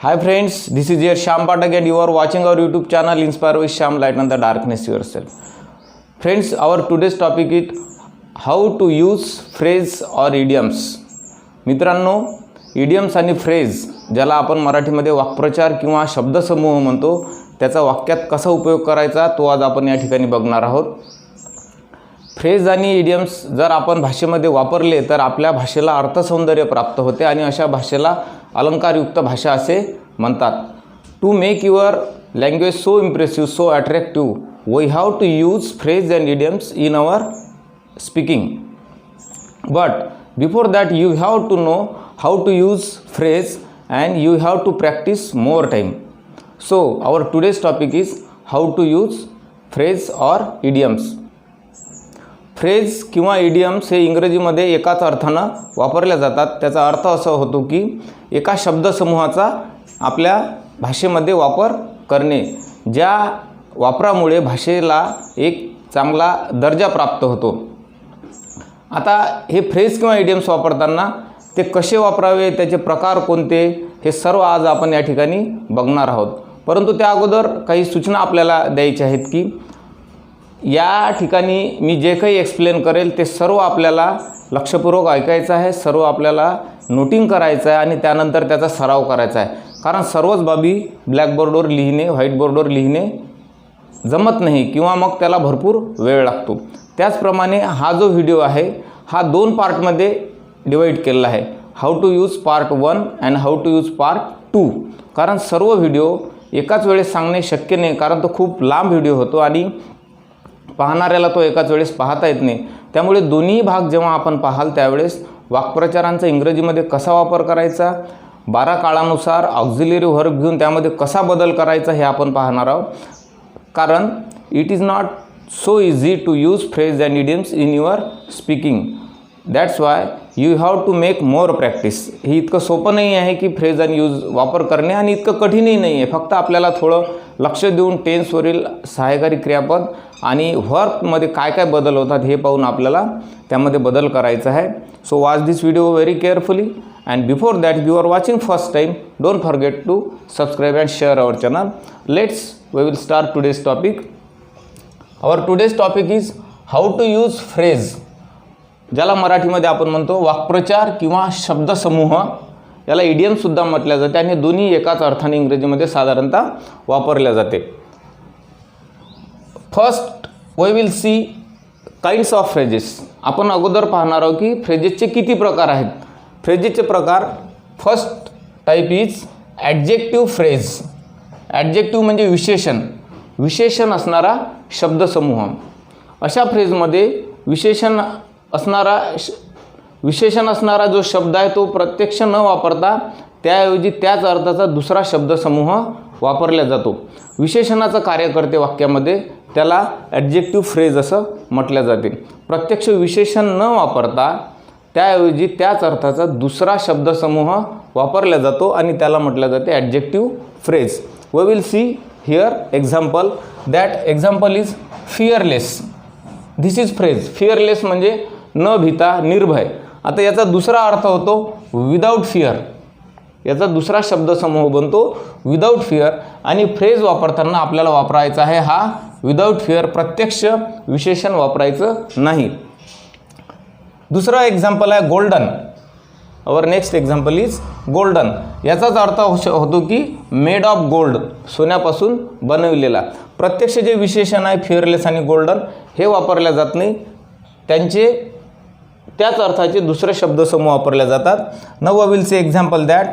Hi friends, this is your Shyam Pathak and you are watching our YouTube channel Inspire with Shyam, Lighten the Darkness Yourself. Friends, our today's topic is how to use phrase or idioms. मित्रांनो, idioms आणि phrase ज्याला आपण मराठीमध्ये वाक्प्रचार किंवा शब्दसमूह म्हणतो, त्याचा वाक्यात कसा उपयोग करायचा तो आज आपण या ठिकाणी बघणार आहोत. फ्रेज आणि इडियम्स जर आपण भाषेमध्ये वापरले तर आपल्या भाषेला अर्थसौंदर्य प्राप्त होते आणि अशा भाषेला अलंकारयुक्त भाषा असे म्हणतात. To make your language so impressive, so attractive, we have to use phrase and idioms in our speaking. But before that you have to know how to use phrase and you have to practice more time. So our today's topic is how to use phrase or idioms. Phrase किंवा idioms हे इंग्रजीमध्ये एकाच अर्थानं वापरल्या जातात. त्याचा अर्थ असा होतो की एका शब्दसमूहाचा आपल्या भाषेमध्ये वापर करणे, ज्या वापरामुळे भाषेला एक चांगला दर्जा प्राप्त होतो. आता हे फ्रेज किंवा इडियम्स वापरताना ते कसे वापरावे, त्याचे प्रकार कोणते, हे सर्व आज आपण या ठिकाणी बघणार आहोत. परंतु त्या अगोदर काही सूचना आपल्याला द्यायच्या आहेत की या ठिकाणी मी जे काही एक्सप्लेन करेल ते सर्व आपल्याला लक्षपूर्वक ऐकायचं आहे, सर्व आपल्याला नोटिंग करायचं आहे आणि त्यानंतर त्याचा सराव करायचा आहे. कारण सर्वच बाबी ब्लॅकबोर्डवर लिहिणे, व्हाईटबोर्डवर लिहिणे जमत नाही किंवा मग त्याला भरपूर वेळ लागतो. त्याचप्रमाणे हा जो व्हिडिओ आहे हा 2 पार्टमध्ये डिवाईड केलेला आहे. How to use part 1 and how to use part 2. कारण सर्व व्हिडिओ एकाच वेळेस सांगणे शक्य नाही, कारण तो खूप लांब व्हिडिओ होतो आणि पाहणाऱ्याला तो एकाच वेळेस पाहता येत नाही. त्यामुळे दोन्ही भाग जेव्हा आपण पाहाल त्यावेळेस वाक्प्रचारांचा इंग्रजीमध्ये कसा वापर करायचा, 12 काळानुसार ऑक्झिलरी व्हर्ब घेऊन त्यामध्ये कसा बदल करायचा हे आपण पाहणार आहोत. कारण it is not so easy to use phrase and idioms in your speaking. That's why you have to make more practice. हे इतकं सोपं नाही आहे की फ्रेज आणि यूज वापर करणे आणि इतकं कठीणही नाही आहे. फक्त आपल्याला थोडं लक्ष देऊन टेन्सवरील सहाय्यकारी क्रियापद आणि व्हर्बमध्ये काय काय बदल होतात हे पाहून आपल्याला त्यामध्ये बदल करायचा आहे. So watch this video very carefully and before that you are watching first time don't forget to subscribe and share our channel. Let's we will start today's topic. Our today's topic is how to use phrase, ज्याला मराठीमध्ये आपण म्हणतो वाक्प्रचार किंवा शब्दसमूह. याला इडियमसुद्धा म्हटल्या जाते आणि दोन्ही एकाच अर्थाने इंग्रजीमध्ये साधारणतः वापरल्या जाते. First we will see kinds of phrases. आपण अगोदर पाहणार आहोत की फ्रेजेसचे किती प्रकार आहेत. फ्रेजेसचे प्रकार, first type is adjective phrase. Adjective म्हणजे विशेषण, विशेषण असणारा शब्दसमूह. अशा फ्रेजमध्ये विशेषण असणारा जो शब्द आहे तो प्रत्यक्ष न वापरता त्याऐवजी त्याच अर्थाचा दुसरा शब्दसमूह वापरला जातो. विशेषणाचं कार्य करते वाक्यामध्ये, त्याला ॲडजेक्टिव्ह फ्रेज असं म्हटलं जाते. प्रत्यक्ष विशेषण न वापरता त्याऐवजी त्याच अर्थाचा दुसरा शब्दसमूह वापरला जातो आणि त्याला म्हटलं जाते adjective phrase. We will see here example. That example is fearless. This is phrase. Fearless म्हणजे न भीता, निर्भय. आता याचा दुसरा अर्थ होतो विदाऊट फिअर. याचा दुसरा शब्दसमूह बनतो विदाऊट फिअर आणि फ्रेज वापरताना आपल्याला वापरायचा आहे हा विदाऊट फिअर, प्रत्यक्ष विशेषण वापरायचं नाही. दुसरा एक्झाम्पल आहे golden. Our next example is golden. याचाच अर्थ होतो की मेड ऑफ गोल्ड, सोन्यापासून बनविलेला. प्रत्यक्ष जे विशेषण आहे फिअरलेस आणि गोल्डन हे वापरल्या जात नाही, त्याच अर्थाचे दुसरे शब्दसमूह वापरले जातात. Now I will say example that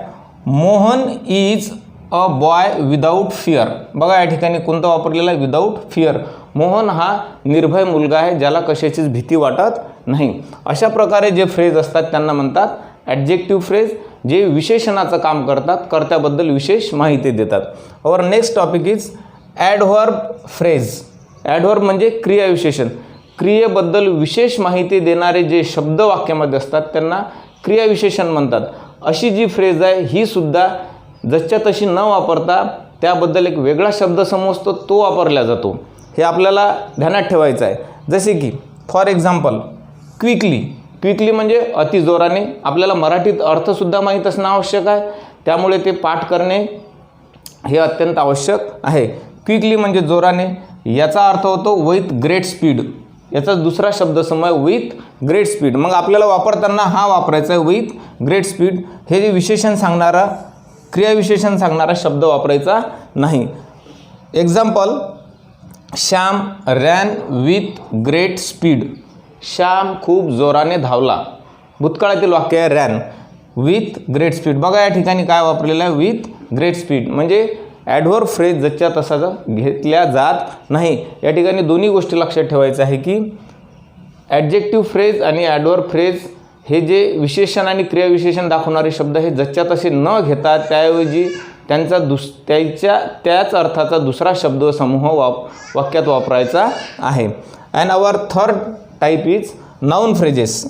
Mohan is a boy without fear. बघा या ठिकाणी कोणतं वापरलेलं आहे, विदाऊट फिअर. मोहन हा निर्भय मुलगा आहे ज्याला कशाचीच भीती वाटत नाही. अशा प्रकारे जे फ्रेज असतात त्यांना म्हणतात ॲडजेक्टिव्ह फ्रेज, जे विशेषणाचं काम करतात, कर्त्याबद्दल विशेष माहिती देतात. Our next topic is adverb phrase. Adverb म्हणजे क्रियाविशेषण. क्रियेबद्दल विशेष माहिती देणारे जे शब्द वाक्यामध्ये असतात त्यांना क्रियाविशेषण म्हणतात. अशी जी फ्रेज आहे ही सुद्धा जसच्या तशी न वापरता त्याबद्दल एक वेगळा शब्दसमूह असतो तो वापरला जातो. हे आपल्याला ध्यानात ठेवायचं आहे. जसे की फॉर एक्झाम्पल क्विकली. क्विकली म्हणजे अति जोराने. आपल्याला मराठीत अर्थसुद्धा माहीत असणं आवश्यक आहे. त्यामुळे ते पाठ करणे हे अत्यंत आवश्यक आहे. क्विकली म्हणजे जोराने, याचा अर्थ होतो विथ ग्रेट स्पीड. याचा दुसरा शब्दसमूह आहे विथ ग्रेट स्पीड. मग आपल्याला वापरताना हा वापरायचा आहे विथ ग्रेट स्पीड. हे जे विशेषण सांगणारा, क्रियाविशेषण सांगणारा शब्द वापरायचा नाही. Example, Shyam ran with great speed. Shyam खूप जोराने धावला. भूतकाळातील वाक्य आहे रॅन विथ ग्रेट स्पीड. बघा या ठिकाणी काय वापरलेलं आहे, विथ ग्रेट स्पीड. म्हणजे ॲडव्हर्ब फ्रेज जच्या तसा घेतल्या जात नाही. या ठिकाणी दोन्ही गोष्टी लक्षात ठेवायचं आहे की ॲडजेक्टिव्ह फ्रेज आणि ॲडव्हर्ब फ्रेज हे जे विशेषण आणि क्रियाविशेषण दाखवणारे शब्द हे जच्या तसे न घेता त्याऐवजी त्यांचा त्याच अर्थाचा दुसरा शब्दसमूह वाक्यात वापरायचा आहे. And our third type is noun phrases.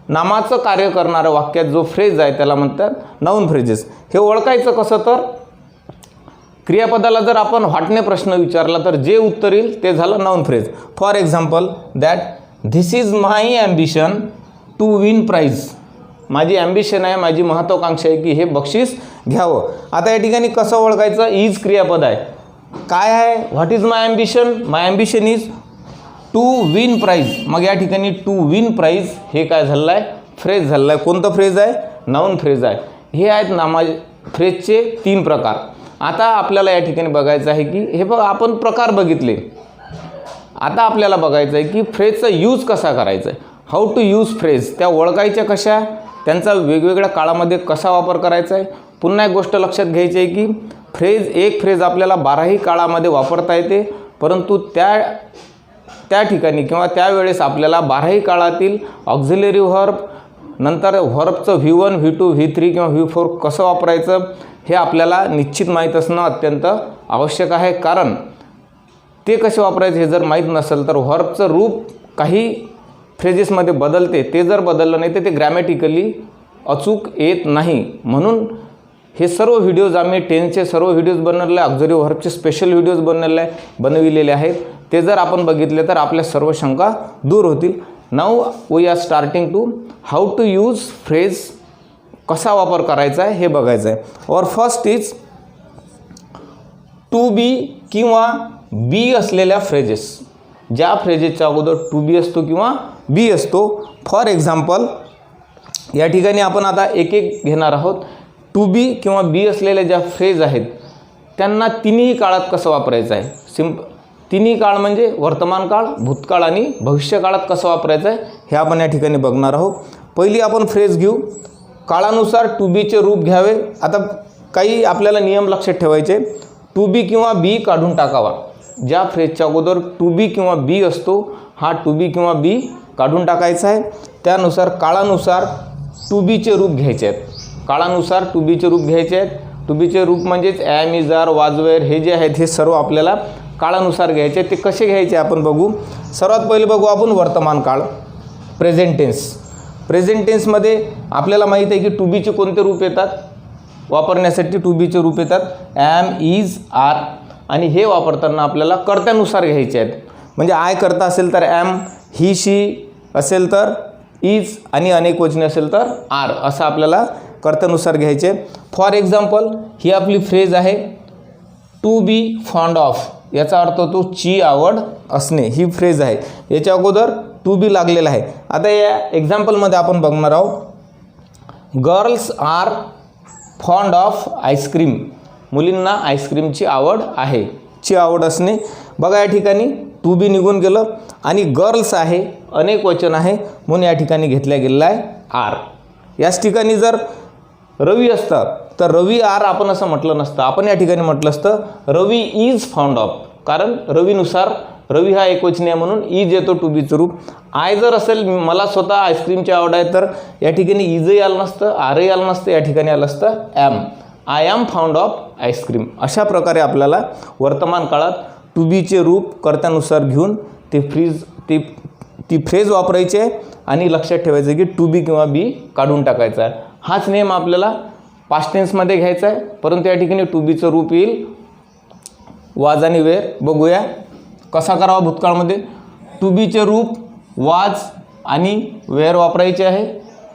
नामाचं कार्य करणारं वाक्यात जो फ्रेज आहे त्याला म्हणतात नाऊन फ्रेजेस. हे ओळखायचं कसं, तर क्रियापदाला जर आपण व्हाटने प्रश्न विचारला तर जे उत्तर येईल ते झालं noun phrase. For example, that this is my ambition to win prize. माझी ॲम्बिशन आहे, माझी महत्त्वाकांक्षा आहे की हे बक्षीस घ्यावं. आता या ठिकाणी कसं ओळखायचं, इज क्रियापद आहे. काय आहे, what is my ambition, my ambition is to win prize. मग या ठिकाणी टू विन प्राईज हे काय झालेलं आहे, फ्रेज झालेलं आहे. कोणतं फ्रेज आहे, नाऊन फ्रेज आहे. हे आहेत नामा फ्रेजचे 3 प्रकार. आता आपल्याला या ठिकाणी बघायचं आहे की हे बघ, आपण प्रकार बघितले. आता आपल्याला बघायचं आहे की फ्रेजचा यूज कसा करायचा आहे. How to use phrase. त्या ओळखायच्या कशा, त्यांचा वेगवेगळ्या काळामध्ये कसा वापर करायचा आहे. पुन्हा एक गोष्ट लक्षात घ्यायची आहे की एक फ्रेज आपल्याला 12ही काळामध्ये वापरता येते, परंतु त्या ठिकाणी किंवा त्यावेळेस आपल्याला 12ही काळातील ऑक्झिलरी व्हर्ब, नंतर व्हर्बचं V1, V2, V3 किंवा V4 कसं वापरायचं हे आपल्याला निश्चित माहीत असणं अत्यंत आवश्यक आहे. कारण ते कसे वापरायचे हे जर माहीत नसेल तर व्हर्बचं रूप काही फ्रेजेसमध्ये बदलते. ते जर बदललं नाही तर ते ग्रॅमॅटिकली अचूक येत नाही. म्हणून हे सर्व व्हिडिओज आम्ही टेन्सचे सर्व व्हिडिओज बनवलेले आहे, ऑक्झिलरी व्हर्बचे स्पेशल व्हिडिओज बनविलेले आहेत. ते जर आपण बघितले तर आपल्या सर्व शंका दूर होतील. Now we are starting to how to use phrase, कसा वापर करायचा आहे हे बघायचं आहे. और फर्स्ट इज टू बी किंवा बी असलेल्या फ्रेजेस. ज्या फ्रेजेसच्या अगोदर टू बी असतो किंवा बी असतो. फॉर एक्झाम्पल, या ठिकाणी आपण आता एक एक घेणार आहोत. टू बी किंवा बी असलेल्या ज्या फ्रेज आहेत त्यांना तिन्ही काळात कसं वापरायचं आहे. तिन्ही काळ म्हणजे वर्तमान काळ, भूतकाळ आणि भविष्यकाळात कसं वापरायचं आहे हे आपण या ठिकाणी बघणार आहोत. पहिली आपण फ्रेज घेऊ. काळानुसार टू बीचे रूप घ्यावे. आता काही आपल्याला नियम लक्षात ठेवायचे. टू बी किंवा बी काढून टाकावा. ज्या फ्रेजच्या अगोदर टू बी किंवा बी असतो हा टू बी किंवा बी काढून टाकायचा आहे. त्यानुसार काळानुसार टू बीचे रूप घ्यायचे आहेत. काळानुसार टू बीचे रूप घ्यायचे आहेत. टू बीचे रूप म्हणजेच ॲम, इज, आर, वाज, वेअर हे जे आहेत हे सर्व आपल्याला काळानुसार घ्यायचे. ते कसे घ्यायचे आपण बघू. सर्वात पहिले बघू आपण वर्तमान काळ, प्रेझेंट टेन्स. प्रेझेंट टेन्समध्ये आपल्याला माहीत आहे की टू बीचे कोणते रूप येतात वापरण्यासाठी. टू बीचे रूप येतात ॲम, इज, आर आणि हे वापरताना आपल्याला कर्त्यानुसार घ्यायचे आहेत. म्हणजे आय करता असेल तर ॲम, ही शी असेल तर इज आणि अनेक वचने असेल तर आर असं आपल्याला कर्त्यानुसार घ्यायचे. फॉर एक्झाम्पल, ही आपली फ्रेज आहे टू बी फॉन्ड ऑफ. याचा अर्थ होतो ची आवड असणे. ही फ्रेज आहे. याच्या अगोदर टू बी लागलेला आहे. आता या एक्झाम्पलमध्ये आपण बघणार आहोत girls are fond of ice cream. मुलींना आईस्क्रीमची आवड आहे. ची आवड असणे. बघा या ठिकाणी टू बी निघून गेलं आणि गर्ल्स आहे, अनेक वचन आहे म्हणून या ठिकाणी घेतल्या गेलेला आहे आर. याच ठिकाणी जर रवी असतं तर रवी आर आपण असं म्हटलं नसतं. आपण या ठिकाणी म्हटलं असतं रवी इज फाउंड ऑफ. कारण रवीनुसार रवी हा एकवचनी आहे म्हणून इज येतो टू बीचं रूप. आय जर असेल मला स्वतः आईस्क्रीमची आवड आहे तर या ठिकाणी इजही आलं नसतं, आरही आलं नसतं. या ठिकाणी आलं असतं am. I am found of ice cream. अशा प्रकारे आपल्याला वर्तमान काळात टू बीचे रूप कर्त्यानुसार घेऊन ती फ्रेज वापरायची आहे आणि लक्षात ठेवायचं की टू बी किंवा बी काढून टाकायचा आहे. हाच नेम आपल्याला पास्ट टेन्समध्ये घ्यायचा आहे. परंतु या ठिकाणी टू बीचं रूप येईल वाज आणि वेअर. बघूया कसा करावा भूतकाळमध्ये. टू बीचे रूप वाज आणि वेअर वापरायचे आहे.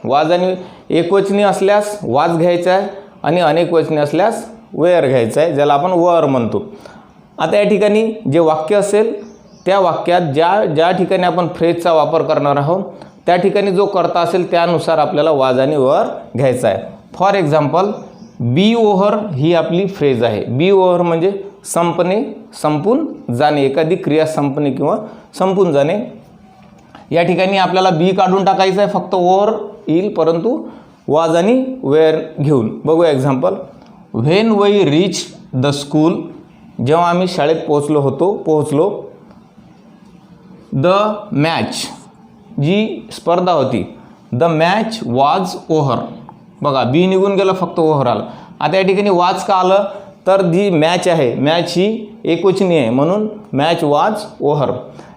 वाज आणि एकवचनी असल्यास वाज घ्यायचा आहे आणि अनेक वचने असल्यास वेअर घ्यायचं आहे, ज्याला आपण वर म्हणतो. आता या ठिकाणी जे वाक्य असेल त्या वाक्यात ज्या ठिकाणी आपण फ्रेजचा वापर करणार आहोत त्या ठिकाणी जो कर्ता असेल त्यानुसार आपल्याला वाज आणि वर घ्यायचा आहे. फॉर एक्झाम्पल, बी ओव्हर ही आपली फ्रेज आहे. बी ओव्हर म्हणजे संपणे, संपून जाणे, एखादी क्रिया संपणे किंवा संपून जाणे. या ठिकाणी आपल्याला बी काढून टाकायचं आहे, फक्त ओव्हर येईल, परंतु वाज आणि वेअर घेऊन. बघूया example. When we reach the school, जेव्हा आम्ही शाळेत पोहोचलो. द मॅच, जी स्पर्धा होती, द मॅच वॉज ओव्हर. बघा, बी निघून गेलं, फक्त ओव्हर आलं. आता या ठिकाणी वाज का आलं, तर जी मॅच आहे, मॅच ही एकवचनी आहे, म्हणून मॅच वॉज ओव्हर.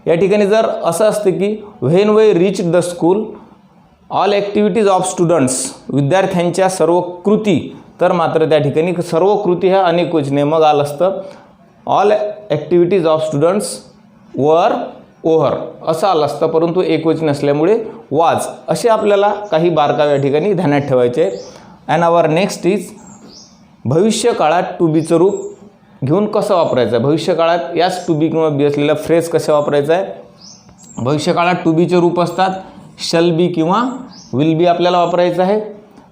या ठिकाणी जर असं असतं की when we reach the school all activities of students, विद्यार्थ्यांच्या सर्व कृती, तर मात्र त्या ठिकाणी सर्व कृती ह्या अनेकवचनी, मग आलं असतं ऑल ॲक्टिव्हिटीज ऑफ स्टुडंट्स वर ओव्हर असं आलं असतं, परंतु एकवचनी असल्यामुळे वाज. असे आपल्याला काही बारकावे या ठिकाणी ध्यानात ठेवायचे आहे. अँड आवर नेक्स्ट इज, भविष्य काळात टू बीचं रूप घेऊन कसं वापरायचं आहे. भविष्य काळात याच टू बी किंवा बी असलेला फ्रेज कसं वापरायचा आहे. भविष्यकाळात टू बीचे रूप असतात, शल बी किंवा विल बी आपल्याला वापरायचं आहे.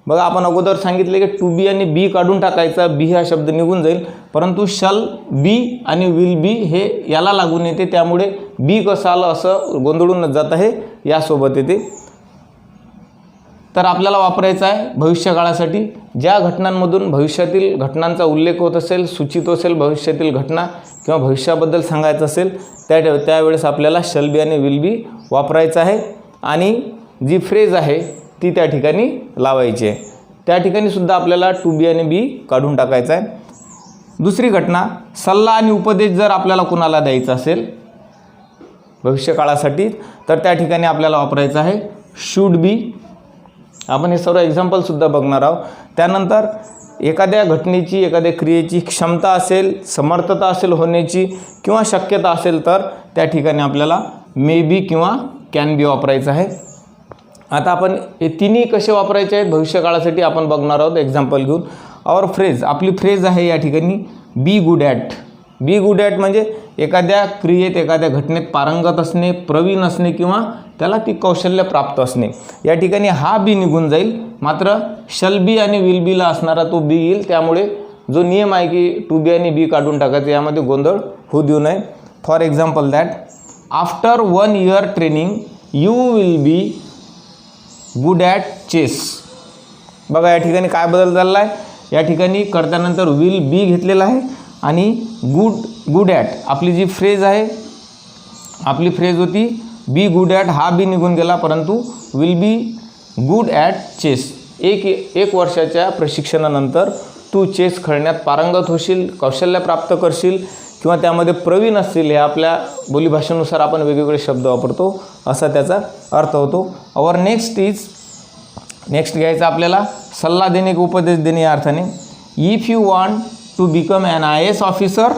बघा, आपण अगोदर सांगितले की टू बी आणि बी काढून टाकायचा, बी हा शब्द निघून जाईल, परंतु शल बी आणि विल बी हे याला लागून येते, त्यामुळे बी कसं आलं असं गोंधळून जात आहे, यासोबत येते. तर आपल्याला वापरायचं आहे भविष्यकाळासाठी ज्या घटनांमधून भविष्यातील घटनांचा उल्लेख होत असेल, सूचित असेल भविष्यातील घटना किंवा भविष्याबद्दल सांगायचं असेल, त्यावेळेस आपल्याला शल बी आणि विल बी वापरायचं आहे. आणि जी फ्रेज आहे ती त्या ठिकाणी लावायची आहे. त्या ठिकाणी सुद्धा आपल्याला टू बी आणि बी काढून टाकायचं आहे. दुसरी घटना, सल्ला आणि उपदेश जर आपल्याला कुणाला द्यायचा असेल भविष्यकाळासाठी, तर त्या ठिकाणी आपल्याला वापरायचं आहे शूड बी. आपण हे सर्व एक्झाम्पलसुद्धा बघणार आहोत. त्यानंतर एखाद्या घटनेची, एखाद्या क्रियेची क्षमता असेल, समर्थता असेल होण्याची किंवा शक्यता असेल, तर त्या ठिकाणी आपल्याला मे बी किंवा कॅन बी वापरायचं आहे. आता आपण हे तिन्ही कसे वापरायचे आहेत भविष्यकाळासाठी आपण बघणार आहोत एक्झाम्पल घेऊन. आवर फ्रेज, आपली फ्रेज आहे या ठिकाणी बी good at. B good at म्हणजे एखाद्या क्रियेत, एखाद्या घटनेत पारंगत असणे, प्रवीण असणे किंवा त्याला ती कौशल्य प्राप्त असणे. या ठिकाणी हा बी निघून जाईल, मात्र शल बी आणि विल बीला असणारा तो बी येईल. त्यामुळे जो नियम आहे की टू बी आणि बी काढून टाकायचं, यामध्ये गोंधळ होऊ देऊ नये. For example that, after 1 year training you will be good at chess. बघा, या ठिकाणी काय बदल झालेला आहे. या ठिकाणी करतानंतर विल बी घेतलेला आहे आणि गुड ॲट आपली जी फ्रेज आहे, आपली फ्रेज होती बी गुड ॲट, हा बी निघून गेला, परंतु will be good at chess. एक वर्षाच्या प्रशिक्षणानंतर तू चेस खेळण्यात पारंगत होशील, कौशल्य प्राप्त करशील किंवा त्यामध्ये प्रवीण असतील. हे आपल्या बोलीभाषेनुसार आपण वेगवेगळे शब्द वापरतो, असा त्याचा अर्थ होतो. आवर नेक्स्ट घ्यायचा आपल्याला सल्ला देणे की उपदेश देणे या अर्थाने. If you want to become an IAS officer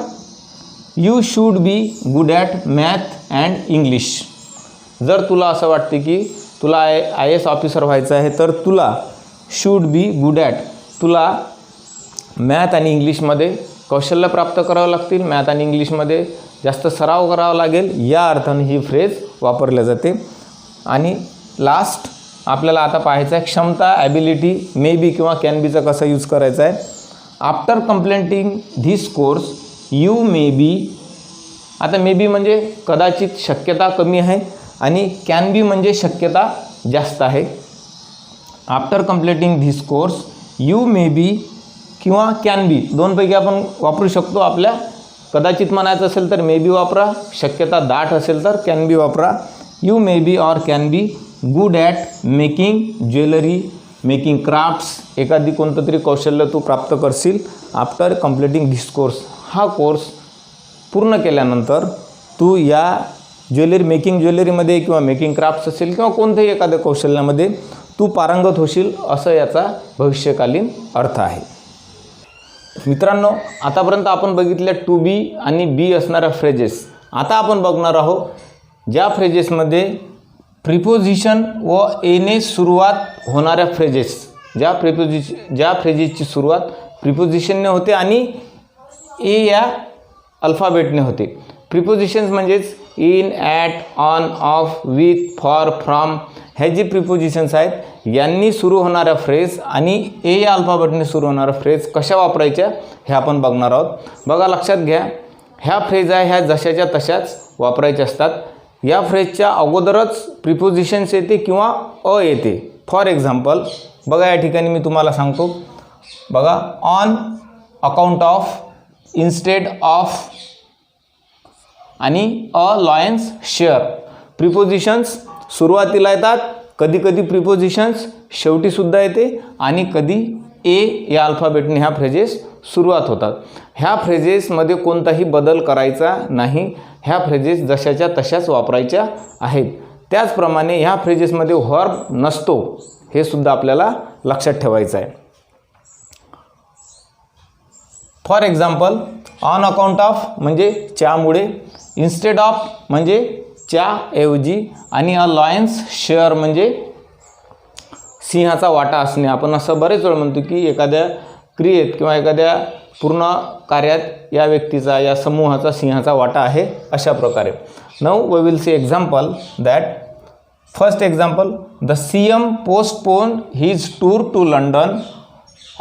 you should be good at math and English. जर तुला असं वाटते की तुला IAS ऑफिसर व्हायचं आहे, तर तुला शूड बी गुड ॲट, तुला मॅथ आणि इंग्लिशमध्ये कौशल्य प्राप्त करावं लागतील, मॅथ आणि इंग्लिशमध्ये जास्त सराव करावा लागेल, या अर्थाने ही फ्रेज वापरली जाते. आणि लास्ट आपल्याला आता पाहायचं आहे क्षमता, ॲबिलिटी, मे बी किंवा कॅन बीचा कसा यूज करायचा आहे. After completing this course you may be. आता मे बी म्हणजे कदाचित, शक्यता कमी आहे, आणि कॅन बी म्हणजे शक्यता जास्त आहे. After completing this course you may be किंवा कॅन बी, दोनपैकी आपण वापरू शकतो. आपल्या कदाचित म्हणायचं असेल तर मे बी वापरा, शक्यता दाट असेल तर कॅन बी वापरा. You may B or can be good at making jewellery, making crafts, एखादी कोणतं तरी कौशल्य तू प्राप्त करशील आफ्टर कंप्लिटिंग धिस कोर्स. हा कोर्स पूर्ण केल्यानंतर तू या मेकिंग ज्वेलरीमध्ये किंवा मेकिंग क्राफ्ट्स असेल किंवा कोणत्याही एखाद्या कौशल्यामध्ये तू पारंगत होशील, असं याचा भविष्यकालीन अर्थ आहे. मित्रांनो, आतापर्यंत आपण बघितल्या टू बी आणि बी असणाऱ्या फ्रेजेस. आता आपण बघणार आहोत ज्या फ्रेजेसमध्ये प्रिपोजिशन व एने सुरुवात होणाऱ्या फ्रेजेस, ज्या फ्रेजेसची सुरुवात प्रिपोजिशनने होते आणि ए या अल्फाबेटने होते. प्रिपोजिशन्स म्हणजेच in, at, on, of, with, for, from हे जे प्रिपोजिशन्स आहेत यांनी सुरू होणाऱ्या फ्रेज आणि ए या अल्फाबेटने सुरू होणाऱ्या फ्रेज कशा वापरायच्या हे आपण बघणार आहोत. बघा, लक्षात घ्या, ह्या फ्रेज आहे ह्या जशाच्या तशाच वापरायच्या असतात. या फ्रेजच्या अगोदरच प्रिपोजिशन्स येते किंवा अ येते. फॉर एक्झाम्पल बघा, या ठिकाणी मी तुम्हाला सांगतो. बघा, on account of, instead of आणि अ लॉयन्स शेअर. प्रिपोजिशन्स सुरुवातीला येतात, कधी कधी प्रिपोजिशन्स शेवटीसुद्धा येते आणि कधी ए या अल्फाबेटने ह्या फ्रेजेस सुरुवात होतात. ह्या फ्रेजेसमध्ये कोणताही बदल करायचा नाही. ह्या फ्रेजेस जशाच्या तशाच वापरायच्या आहेत. त्याचप्रमाणे ह्या फ्रेजेसमध्ये व्हर्ब नसतो, हे सुद्धा आपल्याला लक्षात ठेवायचं आहे. For example, on account of म्हणजे च्यामुळे, इन्स्टेड ऑफ म्हणजे च्याऐवजी आणि अ लॉयन्स शेअर म्हणजे सिंहाचा वाटा असणे. आपण असं बरेच वेळ म्हणतो की एखाद्या क्रियेत किंवा एखाद्या पूर्ण कार्यात या व्यक्तीचा, या समूहाचा सिंहाचा वाटा आहे, अशा प्रकारे. Now we will see example that. First example, the CM postpone his tour to London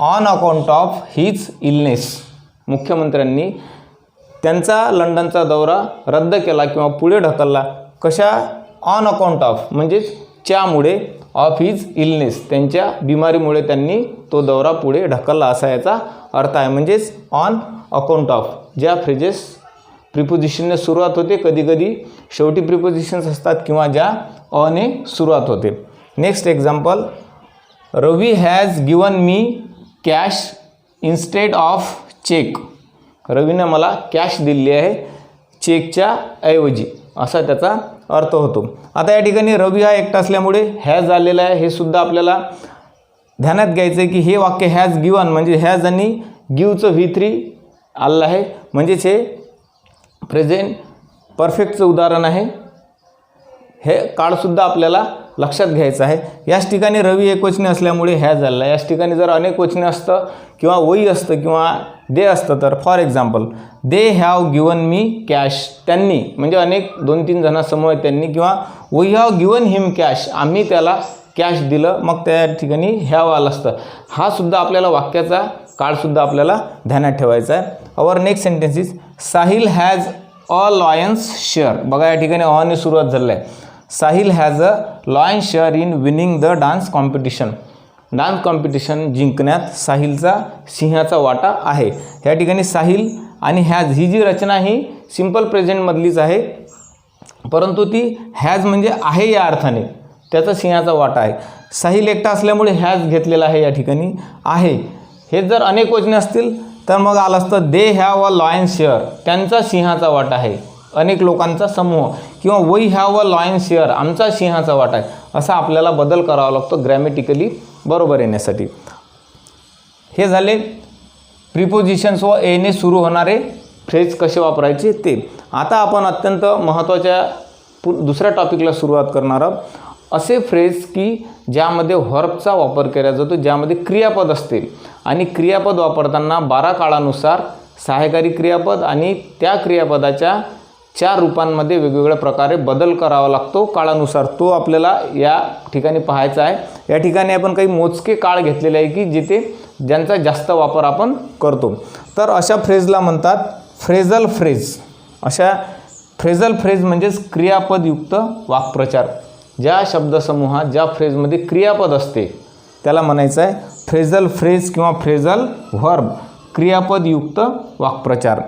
on account of his illness. मुख्यमंत्र्यांनी त्यांचा लंडनचा दौरा रद्द केला किंवा पुढे ढकलला. कशा? ऑन अकाउंट ऑफ म्हणजेच च्यामुळे, ऑफ हिज इलनेस त्यांच्या बिमारीमुळे त्यांनी तो दौरा पुढे ढकलला असा याचा अर्थ आहे. म्हणजेच ऑन अकाउंट ऑफ ज्या फ्रेजेस प्रिपोजिशनने सुरुवात होते, कधीकधी शेवटी प्रिपोजिशन्स असतात किंवा ज्या अने सुरुवात होते. Next example, Ravi has given me cash instead of cheque. रवीने मला कॅश दिली आहे चेकच्या ऐवजी, असा त्याचा अर्थ होतो. आता या ठिकाणी रवी हा एकटा असल्यामुळे हॅज आलेला आहे. हे सुद्धा आपल्याला ध्यानात घ्यायचं आहे की हे वाक्य हॅज गिवन म्हणजे हॅज आणि गिवचं V3 आलं आहे. म्हणजेच हे प्रेझेंट परफेक्टचं उदाहरण आहे. हे काळसुद्धा आपल्याला लक्षात घ्यायचं आहे. याच ठिकाणी रवी एकवचने असल्यामुळे हॅज आलेला आहे. याच ठिकाणी जर अनेक वचने असतं किंवा वही असतं किंवा दे असतं तर for example, they have given me cash. त्यांनी म्हणजे अनेक 2-3 जणांसमोर त्यांनी, किंवा we have given him cash, आम्ही त्याला कॅश दिलं, मग त्या ठिकाणी हॅव आलं असतं. हा सुद्धा आपल्याला वाक्याचा काळसुद्धा आपल्याला ध्यानात ठेवायचा आहे. Our next sentence is, Sahil has a Lions share. बघा, या ठिकाणी अने सुरुवात झालेली आहे. Sahil has a lion share in winning the dance competition. Dance competition जिंकण्यात साहिलचा सिंहाचा वाटा आहे. या ठिकाणी साहिल आणि has he G Rachana he simple प्रेझेंटमधलीच आहे, परंतु ती हॅज म्हणजे आहे या अर्थाने त्याचा सिंहाचा वाटा आहे. साहिल एकटा असल्यामुळे हॅज घेतलेला आहे. या ठिकाणी आहे. हे जर अनेक वचने असतील तर मग आलं असतं they have a lion share, त्यांचा सिंहाचा वाटा आहे, अनेक लोकांचा समूह, किंवा we have a lion share, आमचा सिंहाचा वाटा आहे. असा आपल्याला बदल करावा लागतो ग्रॅमॅटिकली बरोबर येण्यासाठी. हे झाले प्रिपोजिशन्स व एने सुरू होणारे फ्रेज कसे वापरायचे ते. आता आपण अत्यंत महत्त्वाच्या दुसऱ्या टॉपिकला सुरुवात करणार आहोत. असे फ्रेज की ज्यामध्ये व्हर्बचा वापर केला जातो, ज्यामध्ये क्रियापद असते आणि क्रियापद वापरताना 12 काळानुसार सहायकारी क्रियापद आणि त्या क्रियापदाच्या 4 रूपांमध्ये वेगवेगळ्या प्रकारे बदल करावा लागतो काळानुसार. तो आपल्याला या ठिकाणी पाहायचा आहे. या ठिकाणी आपण काही मोजके काळ घेतलेले आहे की जिथे ज्यांचा जास्त वापर आपण करतो. तर अशा फ्रेजला म्हणतात फ्रेझल फ्रेज. अशा फ्रेझल फ्रेज म्हणजेच क्रियापदयुक्त वाक्प्रचार. ज्या शब्दसमूहात ज्या फ्रेजमध्ये क्रियापद असते त्याला म्हणायचं आहे फ्रेझल फ्रेज किंवा फ्रेझल व्हर्ब, क्रियापदयुक्त वाक्प्रचार.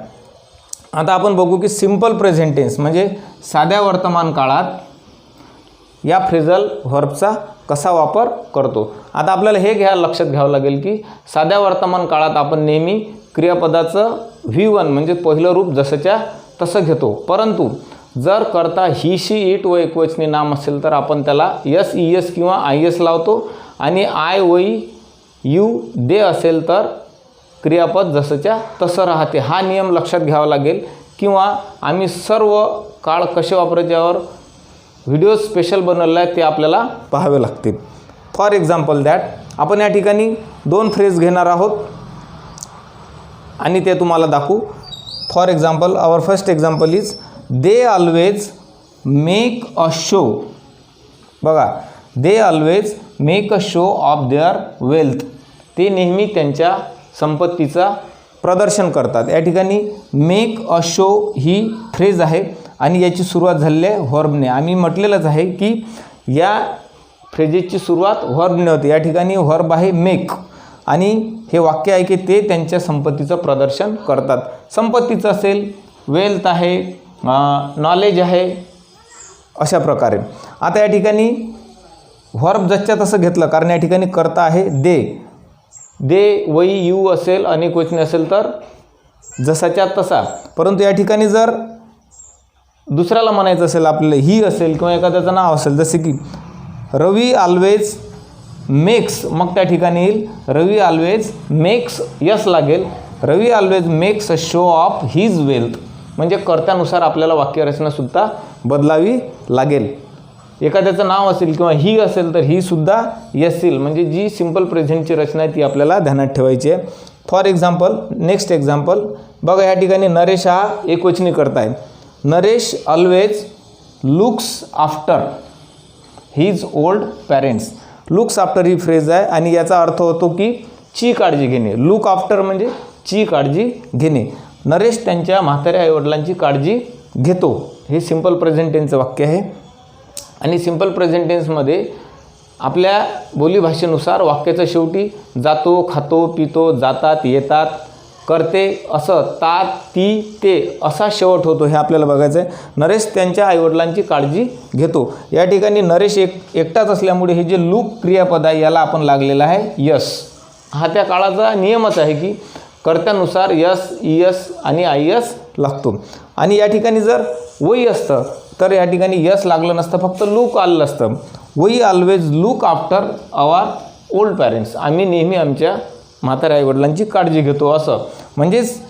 आता आपण बघू की सिम्पल प्रेझेंट टेन्स म्हणजे साध्या वर्तमान काळात या फ्रेझल व्हर्बचा कसा वापर करतो. आता आपल्याला हे लक्षात घ्यावं लागेल की साध्या वर्तमान काळात आपण नेहमी क्रियापदाचं V1 म्हणजे पहिलं रूप जसंच्या तसं घेतो, परंतु जर करता ही, शी, इट व एकवचनी नाम असेल तर आपण त्याला एस, ES किंवा IS लावतो, आणि आय, वई, यू, दे असेल तर क्रियापद जसंच्या तसं राहते. हा नियम लक्षात घ्यावा लागेल. किंवा आम्ही सर्व काळ कसे वापरायचे यावर व्हिडिओ स्पेशल बनवलेला आहे, ते आपल्याला पाहावे लागतील. फॉर एक्झाम्पल दॅट आपण या ठिकाणी 2 फ्रेज घेणार आहोत आणि ते तुम्हाला दाखवू. For example, our first example is they always make a show. बघा, they always make a show of their wealth. ते नेहमी त्यांच्या संपत्तीचा प्रदर्शन करतात. या ठिकाणी मेक अ शो ही फ्रेज आहे आणि याची सुरुवात झालेली आहे व्हर्बने. आम्ही म्हटलेलंच आहे की या फ्रेजेसची सुरुवात व्हर्बने होते. या ठिकाणी व्हर्ब आहे मेक आणि हे वाक्य आहे की ते त्यांच्या संपत्तीचं प्रदर्शन करतात. संपत्तीचं असेल, वेल्थ आहे, नॉलेज आहे, अशा प्रकारे. आता या ठिकाणी व्हर्ब जसच्या तसं घेतलं, कारण या ठिकाणी कर्ता आहे दे. दे वही यू असेल, अनेक वचने असेल तर जसाच्या तसा. परंतु या ठिकाणी जर दुसऱ्याला म्हणायचं असेल, आपल्याला ही असेल किंवा एखाद्याचं नाव असेल, जसे की रवी ऑलवेज मेक्स, मग त्या ठिकाणी येईल रवी ऑलवेज मेक्स, यस लागेल. Ravi always makes a show of his wealth. म्हणजे कर्त्यानुसार आपल्याला वाक्यरचनासुद्धा बदलावी लागेल. एखाद्याचं नाव असेल किंवा ही असेल तर ही सुद्धा यस येईल. म्हणजे जी सिंपल प्रेझेंटची रचना आहे ती आपल्याला ध्यानात ठेवायची आहे. फॉर एक्झाम्पल, नेक्स्ट एक्झाम्पल बघा, या ठिकाणी नरेश हा एकवचनी कर्ता आहे. Naresh always looks after his old parents. Looks after he phrase आहे आणि याचा अर्थ होतो की ची काळजी घेणे. लुक आफ्टर म्हणजे ची काळजी घेणे. नरेश त्यांच्या म्हाताऱ्या आईवडिलांची काळजी घेतो. हे सिंपल प्रेझेंट टेन्सचं वाक्य आहे आणि सिंपल प्रेझेंट टेन्समध्ये आपल्या बोलीभाषेनुसार वाक्याच्या शेवटी जातो, खातो, पितो, जातात, येतात, करते असं तात, ती, ते असा शेवट होतो. हे आपल्याला बघायचं आहे. नरेश त्यांच्या आईवडिलांची काळजी घेतो. या ठिकाणी नरेश एकटाच असल्यामुळे हे जे लूक क्रियापद आहे याला आपण लागलेला आहे यस. हा त्या काळाचा नियमच आहे की कर्त्यानुसार यस, इयस आणि आय एस लागतो. आणि या ठिकाणी जर वही असतं तर या ठिकाणी यस लागलं नसतं, फक्त लूक आलं असतं. We always look after our old parents. आम्ही नेहमी आमच्या म्हाताऱ्या आईवडिलांची काळजी घेतो असं. म्हणजेच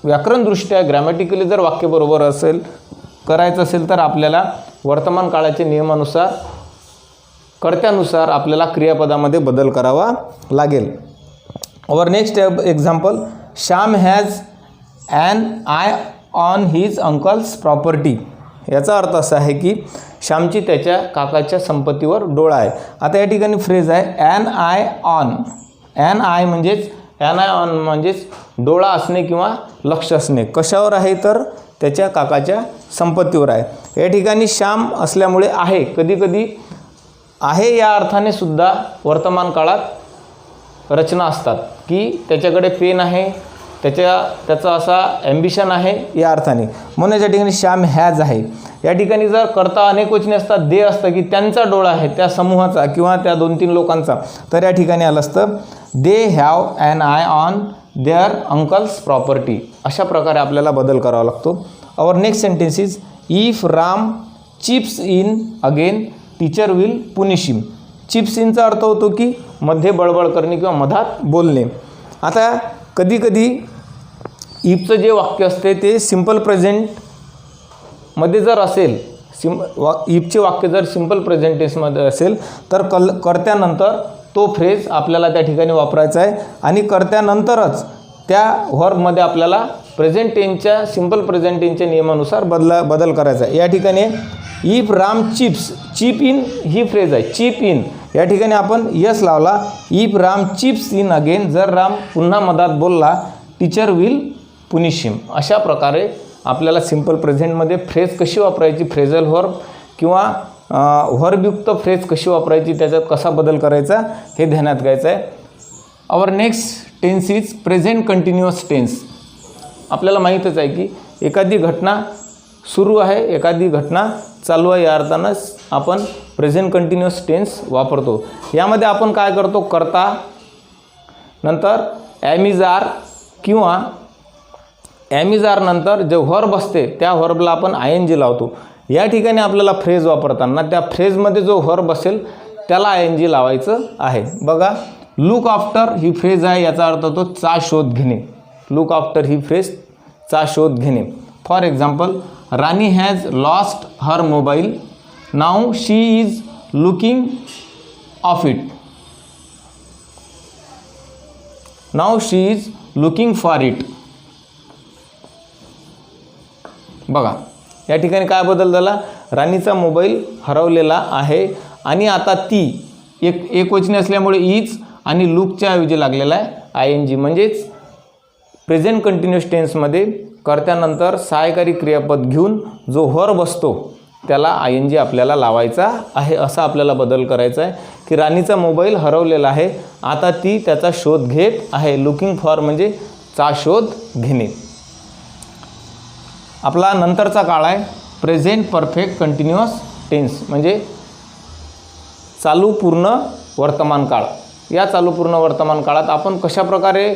व्याकरणदृष्ट्या ग्रॅमॅटिकली जर वाक्य बरोबर असेल, करायचं असेल तर आपल्याला वर्तमान काळाच्या नियमानुसार, कर्त्यानुसार आपल्याला क्रियापदामध्ये बदल करावा लागेल. Our next example, Shyam has an eye on his uncle's property. याचा अर्थ असा आहे की श्यामची त्याच्या काकाच्या संपत्तीवर डोळा आहे. आता या ठिकाणी फ्रेज आहे an eye on. An eye म्हणजेच ॲन आय ऑन म्हणजेच डोळा असणे किंवा लक्ष असणे. कशावर आहे तर त्याच्या काकाच्या संपत्तीवर आहे. या ठिकाणी श्याम असल्यामुळे आहे. कधीकधी आहे या अर्थाने सुद्धा वर्तमान काळात रचना असतात की त्याच्याकडे पेन आहे, त्याचा असा ॲम्बिशन आहे या अर्थाने. म्हणून याच्या ठिकाणी श्याम हॅज आहे. या ठिकाणी जर कर्ता अनेक वचने असतात, दे असतं की त्यांचा डोळा आहे त्या समूहाचा किंवा त्या 2-3 लोकांचा, तर या ठिकाणी आलं असतं they have an eye on their uncle's property. अशा प्रकारे आपल्याला बदल करावा लागतो. Our next sentence is if Ram chips in again teacher will punish him. Chips इनचा अर्थ होतो की मध्ये बळबळ करणे किंवा मधात बोलणे. आता कधीकधी इफचं जे वाक्य असते ते सिंपल प्रेझेंटमध्ये जर असेल, इफचे वाक्य जर सिंपल प्रेझेंट टेन्समध्ये असेल तर कर्त्यानंतर तो फ्रेज आपल्याला त्या ठिकाणी वापरायचा आहे आणि कर्त्यानंतरच त्या व्हर्बमध्ये आपल्याला प्रेझेंट टेन्सच्या सिंपल प्रेझेंट टेन्सच्या नियमानुसार बदल करायचा आहे. या ठिकाणी if Ram chips, chip in he phrase आहे. चिप इन या ठिकाणी आपण यस लावला. If Ram chips in again, जर राम पुन्हा मधात बोलला, टीचर विल पुनिश हिम. अशा प्रकारे आपल्याला सिंपल प्रेझेंटमध्ये फ्रेज कशी वापरायची, फ्रेझल व्हर्ब किंवा व्हर्बयुक्त फ्रेज कशी वापरायची, त्याच्यात कसा बदल करायचा हे ध्यानात घ्यायचं आहे. Our next tense is present continuous tense. आपल्याला माहीतच आहे की एखादी घटना सुरू आहे, एखादी घटना चालू आहे, या अर्थानं आपण प्रेझेंट कंटिन्युअस टेन्स वापरतो. यामध्ये आपण काय करतो, कर्ता नंतर ॲमिजार किंवा ॲमिजार नंतर जे व्हर्ब असते त्या व्हर्बला आपण ING लावतो. या ठिकाणी आपल्याला फ्रेज वापरताना त्या फ्रेजमध्ये जो व्हर्ब असेल त्याला ING लावायचं आहे. बघा, लुक आफ्टर ही फ्रेज आहे, याचा अर्थ तो चा शोध घेणे. लुक आफ्टर ही फ्रेज चा शोध घेणे. For example, Rani has lost her mobile, now she is looking of it. Now she is looking for it. बघा या ठिकाणी काय बदल झाला, राणीचा मोबाईल हरवलेला आहे आणि आता ती एकवचनी असल्यामुळे इज आणि लुकच्या ऐवजी लागलेला आहे ING. म्हणजेच प्रेझेंट कंटिन्युअस टेन्समध्ये कर्त्यानंतर सहाय्यकारी क्रियापद घेऊन जो वर बसतो त्याला ING आपल्याला लावायचा आहे. असा आपल्याला बदल करायचा आहे की राणीचा मोबाईल हरवलेला आहे, आता ती त्याचा शोध घेत आहे. लुकिंग फॉर म्हणजे चा शोध घेणे. आपला नंतरचा काळ आहे प्रेझेंट परफेक्ट कंटिन्युअस टेन्स म्हणजे चालू पूर्ण वर्तमान काळ. या चालू पूर्ण वर्तमान काळात आपण कशा प्रकारे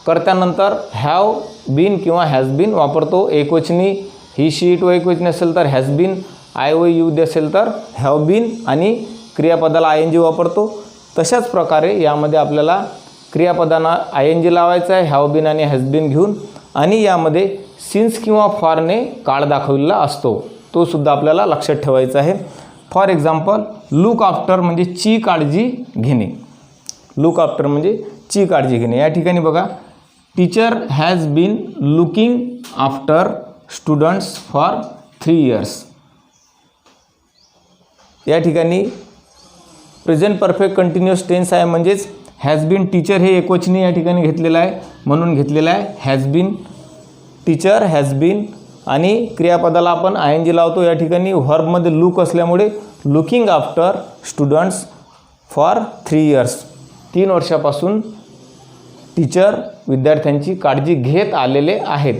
कर्त्यानंतर हॅव बीन किंवा हॅज बीन वापरतो. एकवचनी ही शी इट व एकवचनी असेल तर हॅज बीन, आय व यू असेल तर हॅव बीन आणि क्रियापदाला ING वापरतो. तशाच प्रकारे यामध्ये आपल्याला क्रियापदांना ING लावायचा आहे हॅव बीन आणि हॅज बीन घेऊन आणि यामध्ये सिन्स किंवा फॉरने काळ दाखवलेला असतो, तो सुद्धा आपल्याला लक्षात ठेवायचा आहे. फॉर एक्झाम्पल लुक आफ्टर म्हणजे ची काळजी घेणे. लुक आफ्टर म्हणजे ची काळजी घेणे. या ठिकाणी बघा teacher has been looking after students for 3 years. या ठिकाणी प्रेझेंट परफेक्ट कंटिन्युअस टेन्स आहे म्हणजेच हॅज बीन. टीचर हे एकवचनी या ठिकाणी घेतलेलं आहे म्हणून घेतलेलं आहे has been. Teacher has been आणि क्रियापदाला आपण ING लावतो. या ठिकाणी व्हर्बमध्ये लुक असल्यामुळे looking after students for 3 years. 3 वर्षापासून टीचर विद्यार्थ्यांची काळजी घेत आलेले आहेत.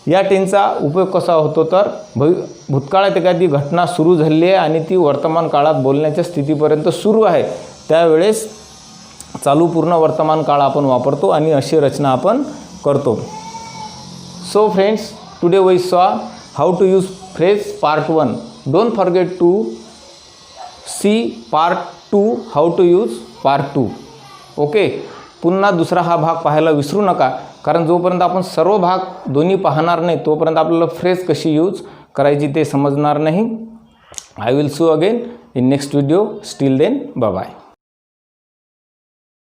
या टेन्सचा उपयोग कसा होतो तर भूतकाळात एखादी घटना सुरू झाली आहे आणि ती वर्तमान काळात बोलण्याच्या स्थितीपर्यंत सुरू आहे त्यावेळेस चालू पूर्ण वर्तमान काळ आपण वापरतो आणि अशी रचना आपण करतो. So friends, today we saw how to use phrase part 1. Don't forget to see part 2 how to use part 2. Okay, पुन्हा दुसरा हा भाग पाहायला विसरू नका, कारण जोपर्यंत आपण सर्व भाग दोन्ही पाहणार नाही तोपर्यंत आपल्याला फ्रेज कशी यूज करायची ते समजणार नाही. I will see you again in next video. Still then bye bye.